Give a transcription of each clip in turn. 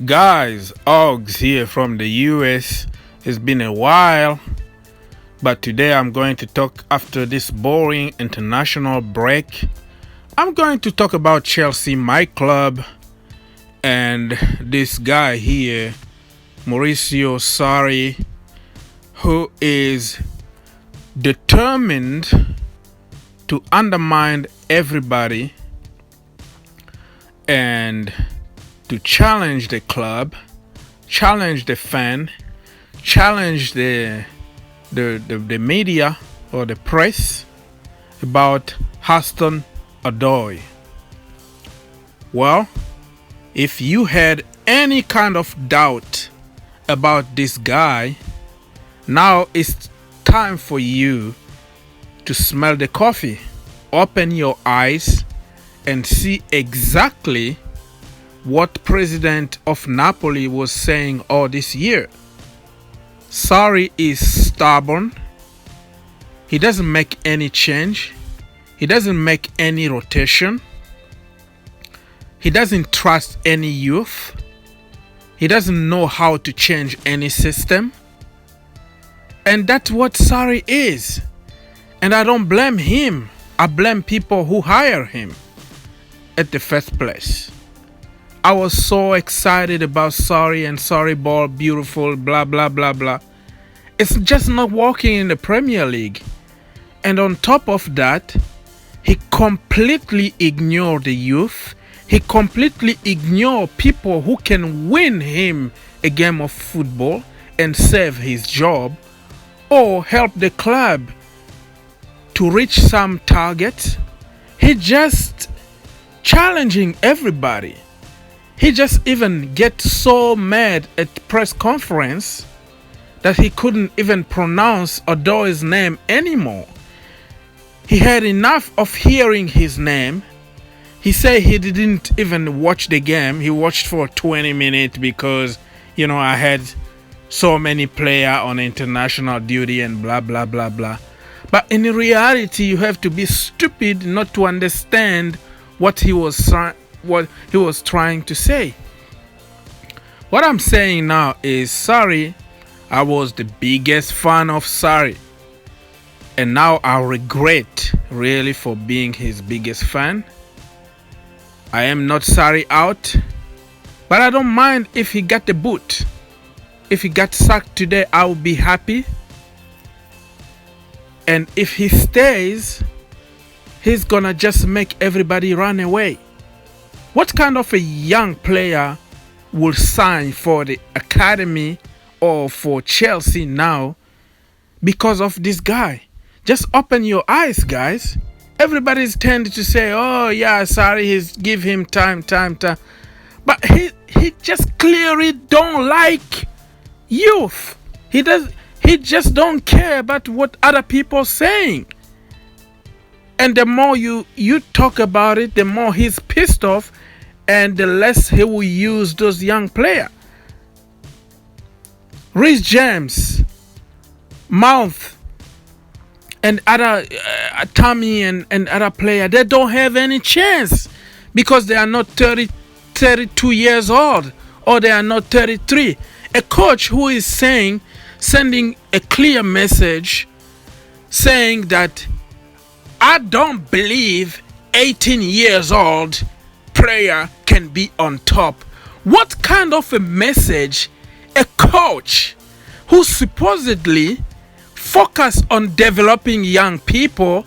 Guys, Oggs here from the US. It's been a while, but today I'm going to talk after this boring international break. I'm going to talk about Chelsea, my club, and this guy here, Mauricio Sarri, who is determined to undermine everybody and to challenge the club, challenge the fan, challenge the media or the press about hudson-odoi. Well, if you had any kind of doubt about this guy, now it's time for you to smell the coffee, open your eyes, and see exactly what President of Napoli was saying all this year. Sarri is stubborn. He doesn't make any change. He doesn't make any rotation. He doesn't trust any youth. He doesn't know how to change any system. And that's what Sarri is. And I don't blame him. I blame people who hire him at the first place. I was so excited about Sarri and Sarri ball, beautiful, blah, blah, blah, blah. It's just not working in the Premier League. And on top of that, he completely ignored the youth. He completely ignored people who can win him a game of football and save his job or help the club to reach some targets. He just challenging everybody. He just even get so mad at press conference that he couldn't even pronounce Odoi's name anymore. He had enough of hearing his name. He said he didn't even watch the game. He watched for 20 minutes because, I had so many players on international duty and blah, blah, blah, blah. But in reality, you have to be stupid not to understand what he was trying to say. What I'm saying now is Sarri, I was the biggest fan of Sarri. And now I regret really for being his biggest fan. I am not Sarri out, but I don't mind if he got the boot. If he got sacked today, I will be happy. And if he stays, he's gonna just make everybody run away. What kind of a young player will sign for the academy or for Chelsea now because of this guy? Just open your eyes, guys. Everybody's tending to say, oh yeah, sorry, give him time. But he just clearly don't like youth. He just don't care about what other people are saying. And the more you talk about it, the more he's pissed off and the less he will use those young players. Reece James, Mount, and other Tommy and other players, they don't have any chance because they are not 32 years old or they are not 33. A coach who is sending a clear message saying that I don't believe 18 years old player can be on top. What kind of a message a coach who supposedly focus on developing young people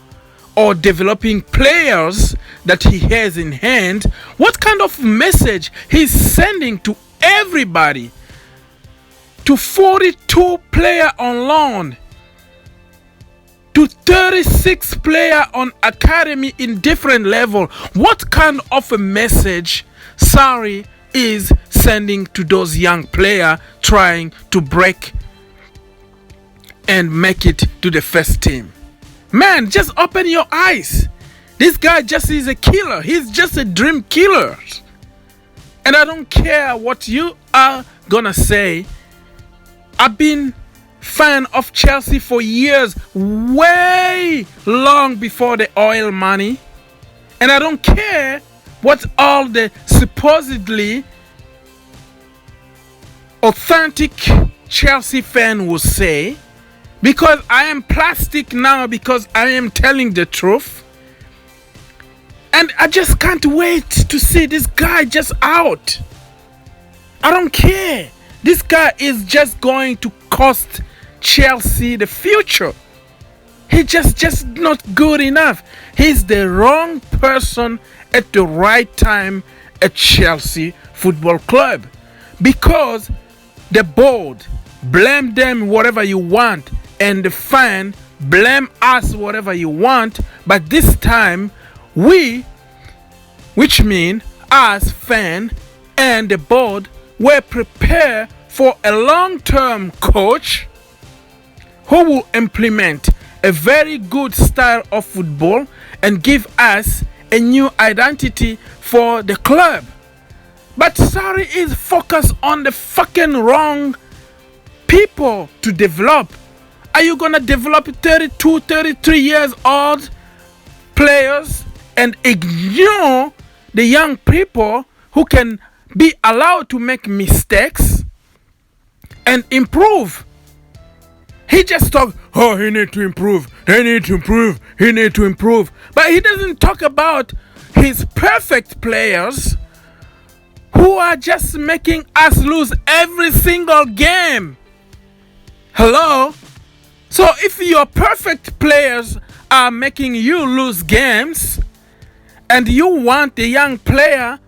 or developing players that he has in hand, what kind of message he's sending to everybody, to 42 player on loan, to 36 player on academy in different level? What kind of a message Sarri is sending to those young players trying to break and make it to the first team? Man, just open your eyes. This guy just is a killer. He's just a dream killer. And I don't care what you are gonna say. I've been fan of Chelsea for years, way long before the oil money. And I don't care what all the supposedly authentic Chelsea fan will say, because I am plastic now, because I am telling the truth. And I just can't wait to see this guy just out. I don't care. This guy is just going to cost Chelsea the future. He just not good enough. He's the wrong person at the right time at Chelsea Football Club. Because the board, blame them whatever you want, and the fan, blame us whatever you want. But this time, we, which mean us fan and the board, were prepared for a long-term coach who will implement a very good style of football and give us a new identity for the club. But Sarri is focused on the fucking wrong people to develop. Are you gonna develop 32, 33 years old players and ignore the young people who can be allowed to make mistakes and improve? He just talk, oh, he need to improve, he need to improve, he need to improve. But he doesn't talk about his perfect players who are just making us lose every single game. Hello? So if your perfect players are making you lose games and you want the young player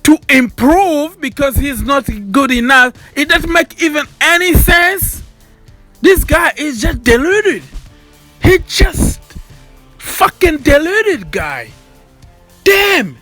to improve because he's not good enough, it doesn't make even any sense. This guy is just deluded. He just fucking deluded guy. Damn.